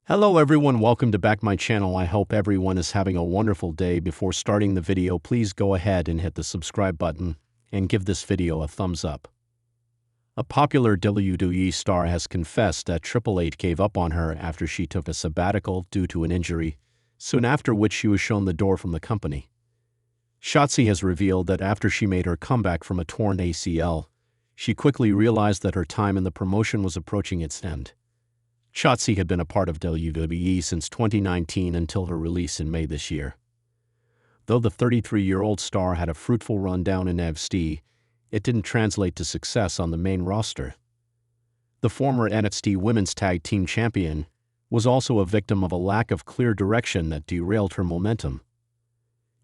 Hello everyone, welcome to back my channel. I hope everyone is having a wonderful day. Before starting the video, please go ahead and hit the subscribe button and give this video a thumbs up. A popular WWE star has confessed that Triple H gave up on her after she took a sabbatical due to an injury, soon after which she was shown the door from the company. Shotzi has revealed that after she made her comeback from a torn ACL, she quickly realized that her time in the promotion was approaching its end. Shotzi had been a part of WWE since 2019 until her release in May this year. Though the 33-year-old star had a fruitful run down in NXT, it didn't translate to success on the main roster. The former NXT Women's Tag Team Champion was also a victim of a lack of clear direction that derailed her momentum.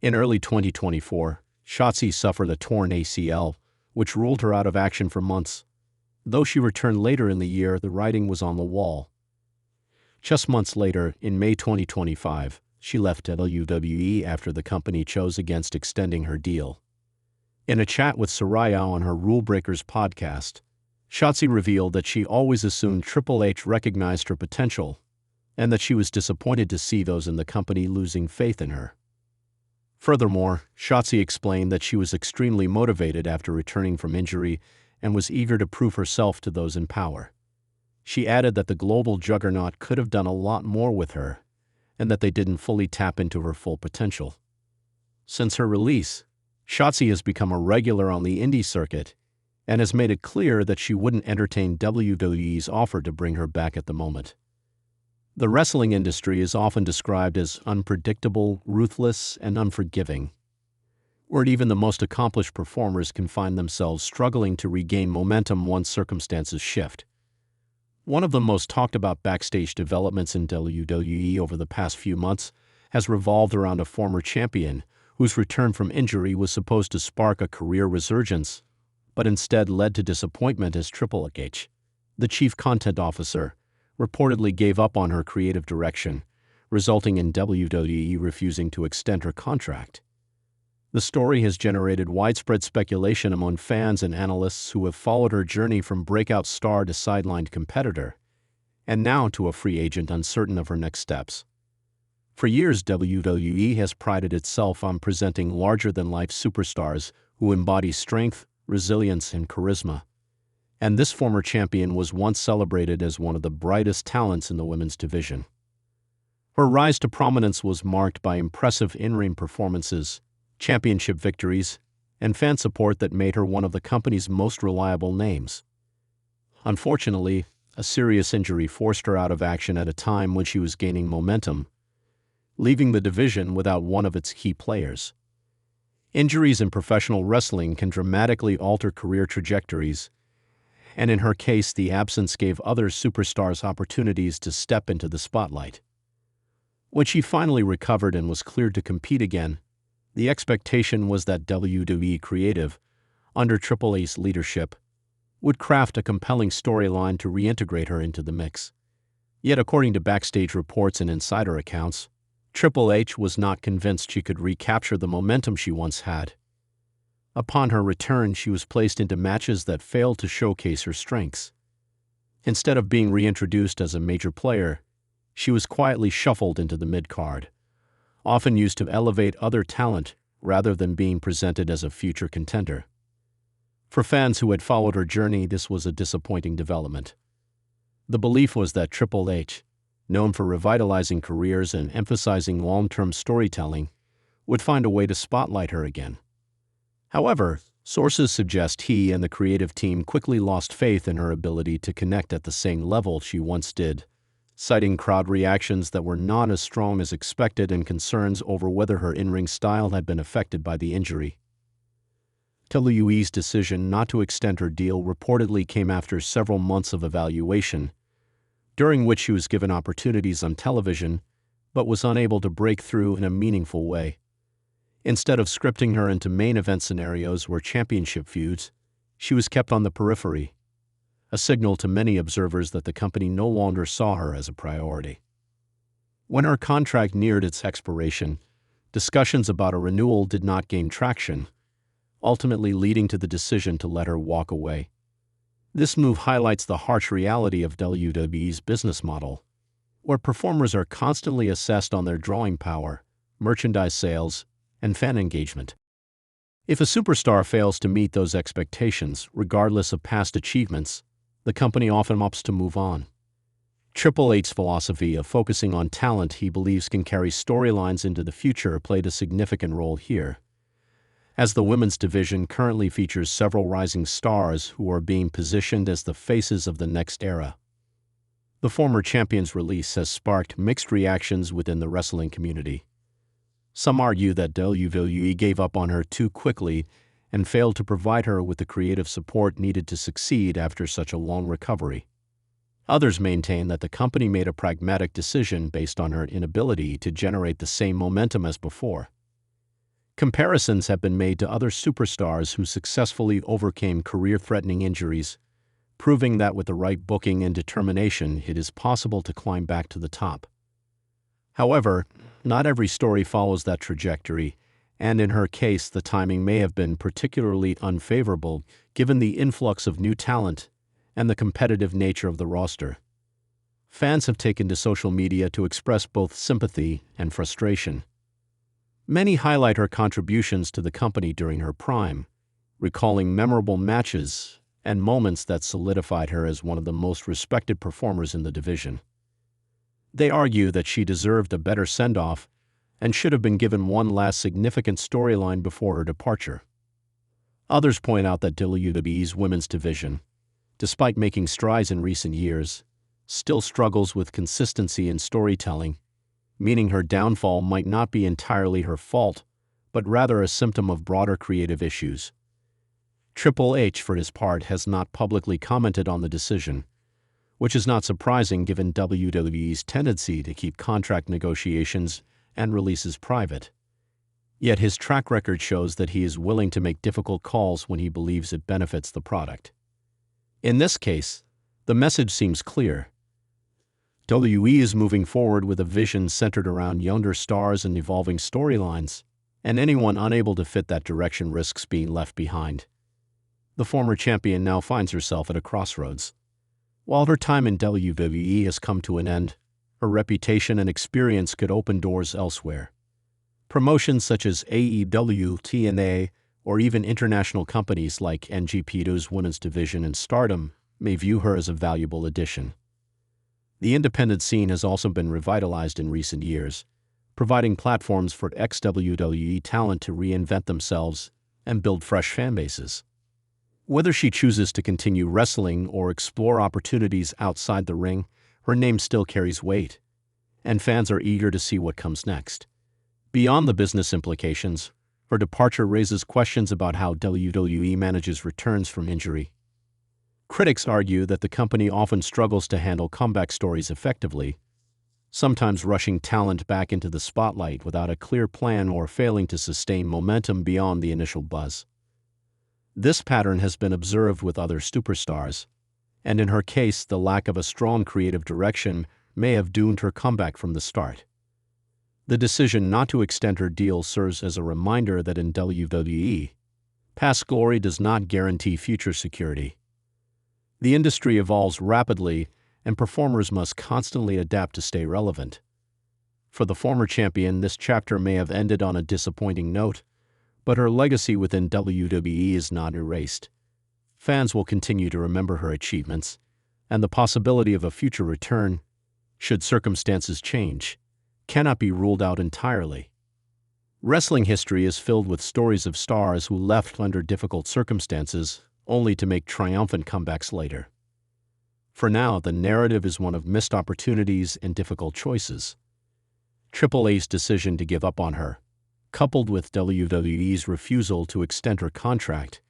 In early 2024, Shotzi suffered a torn ACL, which ruled her out of action for months. Though she returned later in the year, the writing was on the wall. Just months later, in May 2025, she left WWE after the company chose against extending her deal. In a chat with Saraya on her Rule Breakers podcast, Shotzi revealed that she always assumed Triple H recognized her potential and that she was disappointed to see those in the company losing faith in her. Furthermore, Shotzi explained that she was extremely motivated after returning from injury and was eager to prove herself to those in power. She added that the global juggernaut could have done a lot more with her, and that they didn't fully tap into her full potential. Since her release, Shotzi has become a regular on the indie circuit and has made it clear that she wouldn't entertain WWE's offer to bring her back at the moment. The wrestling industry is often described as unpredictable, ruthless, and unforgiving, where even the most accomplished performers can find themselves struggling to regain momentum once circumstances shift. One of the most talked about backstage developments in WWE over the past few months has revolved around a former champion whose return from injury was supposed to spark a career resurgence, but instead led to disappointment as Triple H, the chief content officer, reportedly gave up on her creative direction, resulting in WWE refusing to extend her contract. The story has generated widespread speculation among fans and analysts who have followed her journey from breakout star to sidelined competitor, and now to a free agent uncertain of her next steps. For years, WWE has prided itself on presenting larger-than-life superstars who embody strength, resilience, and charisma, and this former champion was once celebrated as one of the brightest talents in the women's division. Her rise to prominence was marked by impressive in-ring performances, championship victories, and fan support that made her one of the company's most reliable names. Unfortunately, a serious injury forced her out of action at a time when she was gaining momentum, leaving the division without one of its key players. Injuries in professional wrestling can dramatically alter career trajectories, and in her case, the absence gave other superstars opportunities to step into the spotlight. When she finally recovered and was cleared to compete again, the expectation was that WWE Creative, under Triple H's leadership, would craft a compelling storyline to reintegrate her into the mix. Yet according to backstage reports and insider accounts, Triple H was not convinced she could recapture the momentum she once had. Upon her return, she was placed into matches that failed to showcase her strengths. Instead of being reintroduced as a major player, she was quietly shuffled into the mid-card, often used to elevate other talent rather than being presented as a future contender. For fans who had followed her journey, this was a disappointing development. The belief was that Triple H, known for revitalizing careers and emphasizing long-term storytelling, would find a way to spotlight her again. However, sources suggest he and the creative team quickly lost faith in her ability to connect at the same level she once did, citing crowd reactions that were not as strong as expected and concerns over whether her in-ring style had been affected by the injury. WWE's decision not to extend her deal reportedly came after several months of evaluation, during which she was given opportunities on television, but was unable to break through in a meaningful way. Instead of scripting her into main event scenarios or championship feuds, she was kept on the periphery, a signal to many observers that the company no longer saw her as a priority. When her contract neared its expiration, discussions about a renewal did not gain traction, ultimately leading to the decision to let her walk away. This move highlights the harsh reality of WWE's business model, where performers are constantly assessed on their drawing power, merchandise sales, and fan engagement. If a superstar fails to meet those expectations, regardless of past achievements, the company often opts to move on. Triple H's philosophy of focusing on talent he believes can carry storylines into the future played a significant role here, as the women's division currently features several rising stars who are being positioned as the faces of the next era. The former champion's release has sparked mixed reactions within the wrestling community. Some argue that WWE gave up on her too quickly and failed to provide her with the creative support needed to succeed after such a long recovery. Others maintain that the company made a pragmatic decision based on her inability to generate the same momentum as before. Comparisons have been made to other superstars who successfully overcame career-threatening injuries, proving that with the right booking and determination, it is possible to climb back to the top. However, not every story follows that trajectory, and in her case, the timing may have been particularly unfavorable given the influx of new talent and the competitive nature of the roster. Fans have taken to social media to express both sympathy and frustration. Many highlight her contributions to the company during her prime, recalling memorable matches and moments that solidified her as one of the most respected performers in the division. They argue that she deserved a better send-off and should have been given one last significant storyline before her departure. Others point out that WWE's women's division, despite making strides in recent years, still struggles with consistency in storytelling, meaning her downfall might not be entirely her fault, but rather a symptom of broader creative issues. Triple H, for his part, has not publicly commented on the decision, which is not surprising given WWE's tendency to keep contract negotiations and releases private. Yet his track record shows that he is willing to make difficult calls when he believes it benefits the product. In this case, the message seems clear. WWE is moving forward with a vision centered around younger stars and evolving storylines, and anyone unable to fit that direction risks being left behind. The former champion now finds herself at a crossroads. While her time in WWE has come to an end, her reputation and experience could open doors elsewhere. Promotions such as AEW, TNA, or even international companies like NGPW's women's division and Stardom may view her as a valuable addition. The independent scene has also been revitalized in recent years, providing platforms for ex-WWE talent to reinvent themselves and build fresh fan bases. Whether she chooses to continue wrestling or explore opportunities outside the ring, her name still carries weight, and fans are eager to see what comes next. Beyond the business implications, her departure raises questions about how WWE manages returns from injury. Critics argue that the company often struggles to handle comeback stories effectively, sometimes rushing talent back into the spotlight without a clear plan or failing to sustain momentum beyond the initial buzz. This pattern has been observed with other superstars, and in her case, the lack of a strong creative direction may have doomed her comeback from the start. The decision not to extend her deal serves as a reminder that in WWE, past glory does not guarantee future security. The industry evolves rapidly, and performers must constantly adapt to stay relevant. For the former champion, this chapter may have ended on a disappointing note, but her legacy within WWE is not erased. Fans will continue to remember her achievements, and the possibility of a future return, should circumstances change, cannot be ruled out entirely. Wrestling history is filled with stories of stars who left under difficult circumstances, only to make triumphant comebacks later. For now, the narrative is one of missed opportunities and difficult choices. Triple H's decision to give up on her, coupled with WWE's refusal to extend her contract,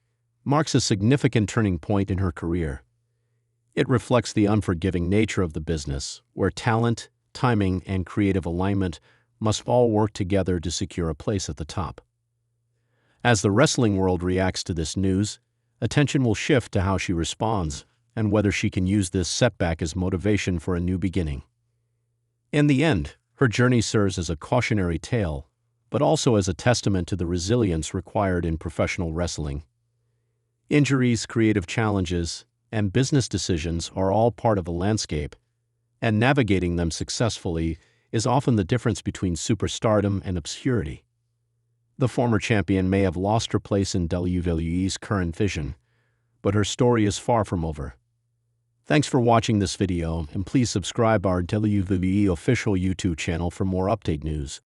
marks a significant turning point in her career. It reflects the unforgiving nature of the business, where talent, timing, and creative alignment must all work together to secure a place at the top. As the wrestling world reacts to this news, attention will shift to how she responds and whether she can use this setback as motivation for a new beginning. In the end, her journey serves as a cautionary tale, but also as a testament to the resilience required in professional wrestling. Injuries, creative challenges, and business decisions are all part of the landscape, and navigating them successfully is often the difference between superstardom and obscurity. The former champion may have lost her place in WWE's current vision, but her story is far from over. Thanks for watching this video, and please subscribe our WWE official YouTube channel for more update news.